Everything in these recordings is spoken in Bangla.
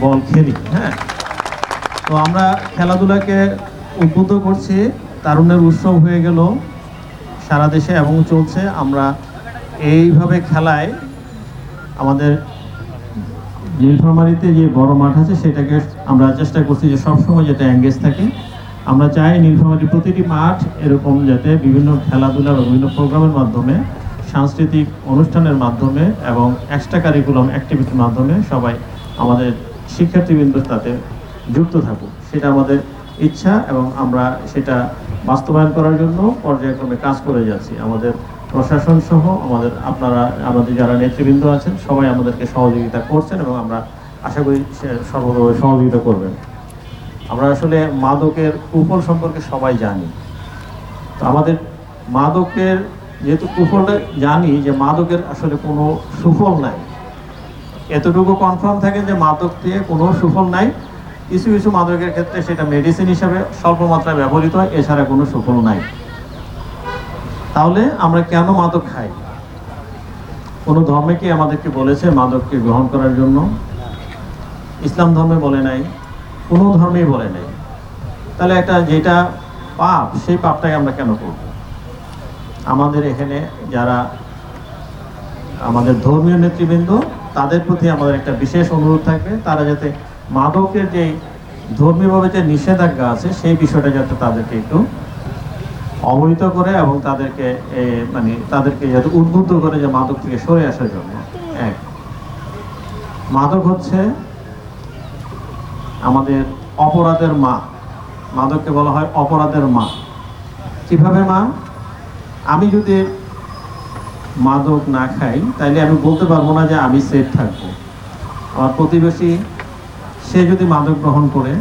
বল খেলি। হ্যাঁ, তো আমরা খেলাধুলাকে উদ্বুদ্ধ করছি, তারুণ্যের উৎসব হয়ে গেল সারা দেশে এবং চলছে। আমরা এইভাবে খেলায় আমাদের নীলফামারীতে যে বড় মাঠ আছে সেটাকে আমরা চেষ্টা করছি যে সবসময় যাতে এঙ্গেজ থাকে। আমরা চাই নীলফামারীর প্রতিটি মাঠ এরকম যাতে বিভিন্ন খেলাধুলা বা বিভিন্ন প্রোগ্রামের মাধ্যমে, সাংস্কৃতিক অনুষ্ঠানের মাধ্যমে এবং এক্সট্রা কারিকুলাম অ্যাক্টিভিটির মাধ্যমে সবাই আমাদের শিক্ষার্থীবৃন্দ তাতে যুক্ত থাকুক, সেটা আমাদের ইচ্ছা এবং আমরা সেটা বাস্তবায়ন করার জন্য পর্যায়ক্রমে কাজ করে যাচ্ছি। আমাদের প্রশাসন সহ আমাদের যারা নেতৃবৃন্দ আছেন সবাই আমাদেরকে সহযোগিতা করছেন এবং আমরা আশা করি সর্বভাবে সহযোগিতা করবেন। আমরা আসলে মাদকের কুফল সম্পর্কে সবাই জানি। তো আমাদের মাদকের যেহেতু কুফলটা জানি যে মাদকের আসলে কোনো সুফল নাই, এতটুকু কনফার্ম থাকে যে মাদক দিয়ে কোনো সুফল নাই। কিছু কিছু মাদকের ক্ষেত্রে সেটা মেডিসিন হিসাবে স্বল্প মাত্রায় ব্যবহৃত হয়, এছাড়া কোনো সুফল নাই। তাহলে আমরা কেন মাদক খাই? কোনো ধর্মে কি আমাদেরকে বলেছে মাদককে গ্রহণ করার জন্য? ইসলাম ধর্মে বলে নাই, কোনো ধর্মেই বলে নাই। তাহলে যেটা পাপ, সেই পাপটাকে আমরা কেন করব? আমাদের এখানে যারা আমাদের ধর্মীয় নেতৃবৃন্দ, তাদের প্রতি আমাদের একটা বিশেষ অনুরোধ থাকবে, তারা যাতে মাদকের যে ধর্মীয়ভাবে যে নিষেধাজ্ঞা আছে সেই বিষয়টা যাতে তাদেরকে একটু অবহিত করে এবং তাদেরকে যাতে উদ্বুদ্ধ করে যে মাদক থেকে সরে আসার জন্য। মাদক হচ্ছে আমাদের অপরাধের মা। মাদককে বলা হয় অপরাধের মা। কিভাবে মা? আমি যদি মাদক না খাই তাইলে আমি বলতে পারবো না যে আমি সেফ থাকবো। আমার প্রতিবেশী সে যদি মাদক গ্রহণ করে,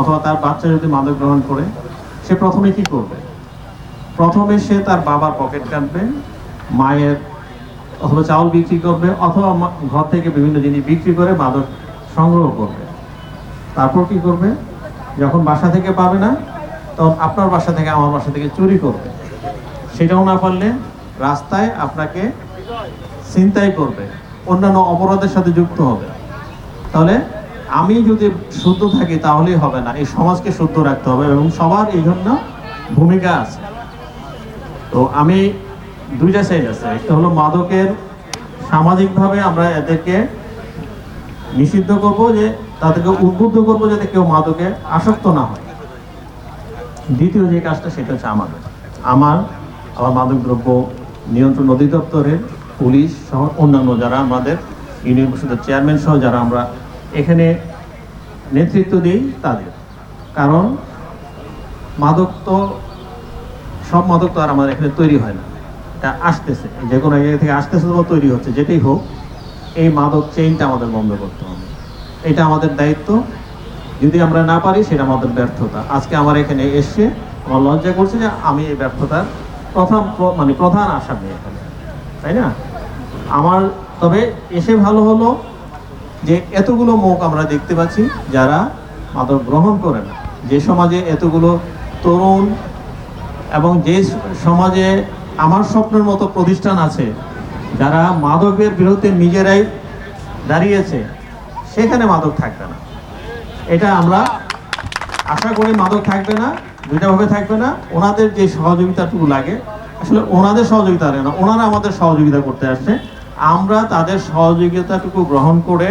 অথবা তার বাচ্চা যদি মাদক গ্রহণ করে, সে প্রথমে কি করবে? প্রথমে সে তার বাবার পকেট কাটবে, মায়ের অথবা চাউল বিক্রি করবে, অথবা ঘর থেকে বিভিন্ন জিনিস বিক্রি করে মাদক সংগ্রহ করবে। তারপর কি করবে? যখন বাসা থেকে পাবে না, তখন আপনার বাসা থেকে আমার বাসা থেকে চুরি করবে। সেটাও না পারলে রাস্তায় আপনাকে ছিনতাই করবে, অন্যান্য অপরাধের সাথে যুক্ত হবে। তাহলে আমি যদি শুদ্ধ থাকি তাহলেই হবে না, এই সমাজকে শুদ্ধ রাখতে হবে এবং সবার এই জন্য ভূমিকা আছে। তো আমি দুইটা সাইড আছে, একটা হলো মাদকের সামাজিকভাবে আমরা এদেরকে নিষিদ্ধ করব, যে তাদেরকে উদ্বুদ্ধ করবো যাতে কেউ মাদকে আসক্ত না হয়। দ্বিতীয় যে কাজটা সেটা হচ্ছে আমার মাদকদ্রব্য নিয়ন্ত্রণ অধিদপ্তরের পুলিশ সহ অন্যান্য যারা আমাদের ইউনিয়ন পরিষদের চেয়ারম্যান সহ যারা আমরা এখানে নেতৃত্ব দিই তাদের। কারণ সব মাদক তো আর আমাদের এখানে তৈরি হয় না, এটা আসতেছে, যে কোনো জায়গা থেকে আসতেছে বা তৈরি হচ্ছে, যেটাই হোক এই মাদক চেইনটা আমাদের বন্ধ করতে হবে। এটা আমাদের দায়িত্ব। যদি আমরা না পারি সেটা আমাদের ব্যর্থতা। আজকে আমার এখানে এসে আমার লজ্জা করছে যে আমি এই ব্যর্থতার প্রধান আসামি এখানে, তাই না? তবে এসে ভালো হলো যে এতগুলো মুখ আমরা দেখতে পাচ্ছি যারা মাদক গ্রহণ করে না। যে সমাজে এতগুলো তরুণ এবং যে সমাজে আমার স্বপ্নের মতো প্রতিষ্ঠান আছে যারা মাদকের বিরুদ্ধে নিজেরাই দাঁড়িয়েছে, সেখানে মাদক থাকবে না। এটা আমরা আশা করি মাদক থাকবে না, দুইটাভাবে থাকবে না। ওনাদের যে সহযোগিতাটুকু লাগে, আসলে ওনাদের সহযোগিতা লাগে না, ওনারা আমাদের সহযোগিতা করতে আসছে। আমরা তাদের সহযোগিতাটুকু গ্রহণ করে,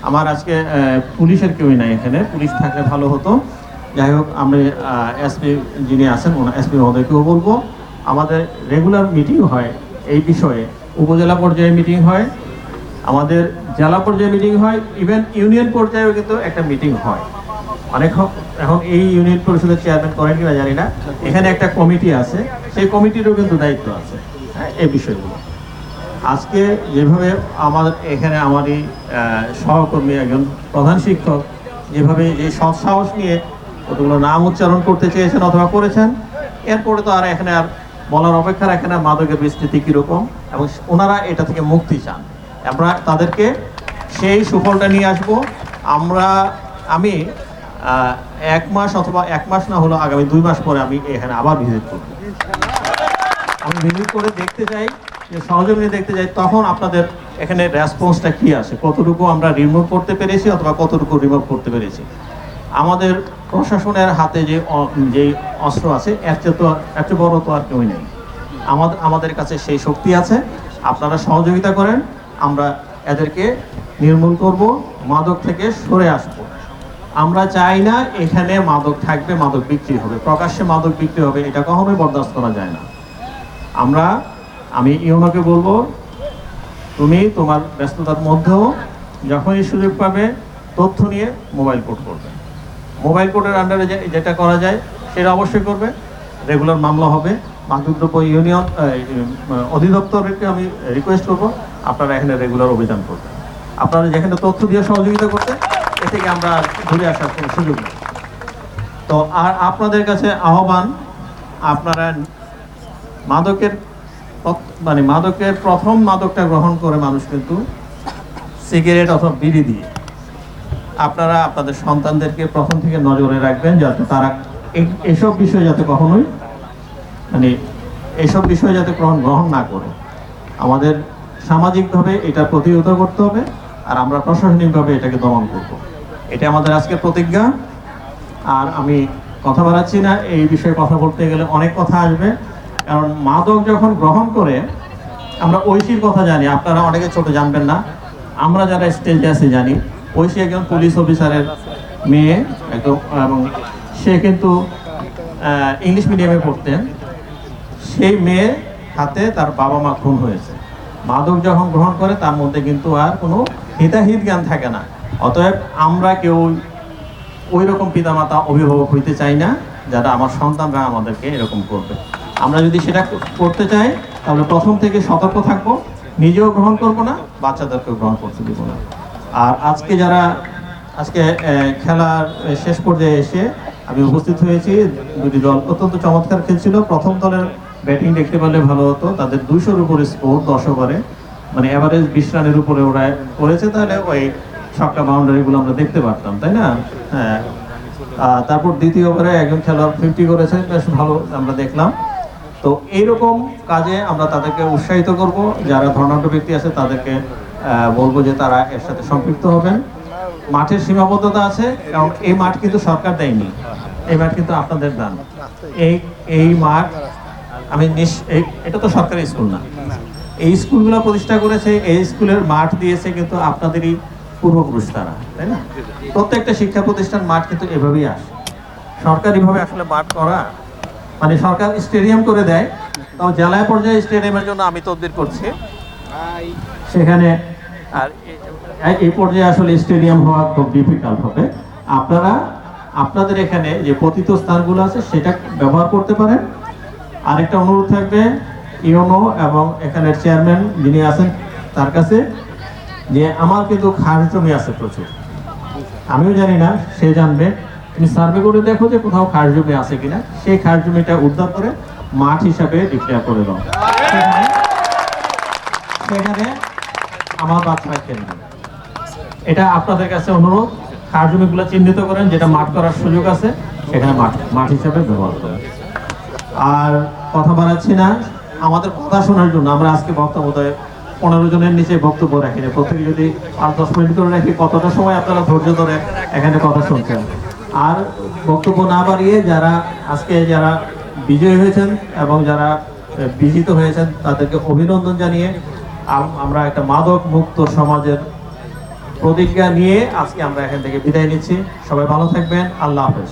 আমার আজকে পুলিশের কেউই নাই এখানে, পুলিশ থাকলে ভালো হতো। যাই হোক, আমি এসপি যিনি আছেন এসপি মহোদয়কেও বলবো, আমাদের রেগুলার মিটিং হয় এই বিষয়ে, উপজেলা পর্যায়ে মিটিং হয়, আমাদের জেলা পর্যায়ে মিটিং হয়, ইভেন ইউনিয়ন পর্যায়েও কিন্তু একটা মিটিং হয়। এখন এই ইউনিয়ন পরিষদের চেয়ারম্যান করেন কিনা জানি না, এখানে একটা কমিটি আছে, সেই কমিটিরও কিন্তু দায়িত্ব আছে এই বিষয়গুলো। আজকে যেভাবে আমারই সহকর্মী একজন প্রধান শিক্ষক যেভাবে যে সৎসাহস নিয়ে কতগুলো নাম উচ্চারণ করতে চেয়েছেন অথবা করেছেন, এরপরে তো আর এখানে আর বলার অপেক্ষা রাখে না মাদকের বিস্তৃতি কীরকম, এবং ওনারা এটা থেকে মুক্তি চান। আমরা তাদেরকে সেই সুফলটা নিয়ে আসবো। আমি 1 মাস অথবা 1 মাস না হলো আগামী 2 মাস পরে আমি এখানে আবার ভিজিট করব। আমি ভিজিট করে দেখতে চাই যে সহযোগিতা দেখতে যাই, তখন আপনাদের এখানে রেসপন্সটা কি আসে, কতটুকু আমরা রিমুভ করতে পেরেছি অথবা কতটুকু রিমুভ করতে পেরেছি। আমাদের প্রশাসনের হাতে যে অস্ত্র আছে এর চেয়ে বড় তো আর কেউই নেই। আমাদের কাছে সেই শক্তি আছে। আপনারা সহযোগিতা করেন, আমরা এদেরকে নির্মূল করব, মাদক থেকে সরে আসব। আমরা চাই না এখানে মাদক থাকবে, মাদক বিক্রি হবে, প্রকাশ্যে মাদক বিক্রি হবে, এটা কখনোই বরদাস্ত করা যায় না। আমি ইউনোকে বলবো, তুমি তোমার ব্যস্ততার মধ্যেও যখনই সুযোগ পাবে তথ্য নিয়ে মোবাইল কোর্ট করবে। মোবাইল কোর্টের আন্ডারে যেটা করা যায় সেটা অবশ্যই করবে। রেগুলার মামলা হবে। মাদকদ্রব্য ইউনিয়ন অধিদপ্তরকে আমি রিকোয়েস্ট করবো, আপনারা এখানে রেগুলার অভিযান করবেন। আপনারা যেখানে তথ্য দিয়ে সহযোগিতা করতে, এ থেকে আমরা ঘুরে আসার কোনো সুযোগ নেই। তো আর আপনাদের কাছে আহ্বান, আপনারা মাদকের প্রথম মাদকটা গ্রহণ করে মানুষ কিন্তু সিগারেট অথবা বিড়ি দিয়ে। আপনারা আপনাদের সন্তানদেরকে প্রথম থেকে নজরে রাখবেন, যাতে তারা এসব বিষয় যাতে কখনোই এসব বিষয় যাতে গ্রহণ না করে। আমাদের সামাজিকভাবে এটা প্রতিহত করতে হবে, আর আমরা প্রশাসনিকভাবে এটাকে দমন করব। এটা আমাদের আজকের প্রতিজ্ঞা। আর আমি কথা বাড়াচ্ছি না, এই বিষয়ে কথা বলতে গেলে অনেক কথা আসবে। কারণ মাদক যখন গ্রহণ করে, আমরা ঐশীর কথা জানি, আপনারা অনেকে ছোট জানবেন না, আমরা যারা স্টেজে আছি জানি। ঐশী একজন পুলিশ অফিসারের মেয়ে, একদম, এবং সে কিন্তু ইংলিশ মিডিয়ামে পড়তেন। সেই মেয়ে হাতে তার বাবা মা খুন হয়েছে। মাদক যখন গ্রহণ করে তার মধ্যে কিন্তু আর কোনো হিতাহিত জ্ঞান থাকে না। অতএব আমরা কেউ ওই রকম পিতামাতা অভিভাবক হইতে চাই না, যারা আমার সন্তানরা আমাদেরকে এরকম করবে। আমরা যদি সেটা করতে চাই তাহলে প্রথম থেকে সতর্ক থাকবো, নিজেও গ্রহণ করব না, বাচ্চাদেরকেও গ্রহণ করতে দিব না। আর আজকে খেলার শেষ পর্যায়ে এসে আমি উপস্থিত হয়েছি। দুটি দল অত্যন্ত চমৎকার খেলছিল। প্রথম দলের ব্যাটিং দেখতে পারলে ভালো হতো। তাদের 200-র উপরে স্কোর 10 ওভারে, অ্যাভারেজ 20 রানের উপরে ওরা করেছে। তাহলে ওই ছক্কা বাউন্ডারিগুলো আমরা দেখতে পারতাম, তাই না? হ্যাঁ। তারপর দ্বিতীয় ওভারে একজন খেলোয়াড় 50 করেছে, বেশ ভালো আমরা দেখলাম। তো এইরকম কাজে আমরা তাদেরকে উৎসাহিত করব। যারা ধনাঢ্য ব্যক্তি আছে তাদেরকে বলবো যে তারা এর সাথে সম্পৃক্ত হবেন। মাঠের সীমাবদ্ধতা আছে, কারণ এই মাঠ কিন্তু সরকার দেয়নি, এই মাঠ কিন্তু আপনাদের দান। এই মাঠ এটা তো সরকারি স্কুল না, এই স্কুলগুলো প্রতিষ্ঠা করেছে, এই স্কুলের মাঠ দিয়েছে কিন্তু আপনাদেরই পূর্বপুরুষ তারা, তাই না? প্রত্যেকটা শিক্ষা প্রতিষ্ঠান মাঠ কিন্তু এভাবেই আসে। সরকারিভাবে আসলে মাঠ করা সরকার স্টেডিয়াম করে দেয়, তাও জেলায় পর্যায়ে স্টেডিয়ামের জন্য আমি তদবির করছি সেখানে। আর এই পর্যায়ে আসলে স্টেডিয়াম হওয়া খুব ডিফিকাল্ট হবে। আপনারা আপনাদের এখানে যে পতিত স্থানগুলো আছে সেটা ব্যবহার করতে পারেন। আরেকটা অনুরোধ থাকবে ইউনো এবং এখানের চেয়ারম্যান যিনি আছেন তার কাছে, যে আমার কিন্তু খাস জমি আছে প্রচুর, আমিও জানি না, সে জানবে। তুমি সার্ভে করে দেখো যে কোথাও খাস জমি আছে কিনা, সেই খাস জমিটা উদ্ধার করে মাঠ হিসাবে ডিক্লেয়ার করে দাও। সেখানে আমার বাচ্চারা খেলবে। এটা আপনাদের কাছে অনুরোধ, খাস জমিগুলো চিহ্নিত করেন, যেটা মাঠ করার সুযোগ আছে সেখানে মাঠ হিসাবে ব্যবহার করেন। আর কথা বাড়াচ্ছি না, আমাদের কথা শোনার জন্য আমরা আজকে বক্তব্য 15 জনের নিচে বক্তব্য রাখি না, প্রত্যেকে যদি 5-10 মিনিট করে রাখি, কতটা সময় আপনারা ধৈর্য ধরে এখানে কথা শুনছেন। আর বক্তব্য না বাড়িয়ে যারা বিজয়ী হয়েছেন এবং যারা বিজিত হয়েছেন তাদেরকে অভিনন্দন জানিয়ে আমরা একটা মাদক মুক্ত সমাজের প্রতিজ্ঞা নিয়ে আজকে আমরা এখান থেকে বিদায় নিচ্ছি। সবাই ভালো থাকবেন। আল্লাহ হাফেজ।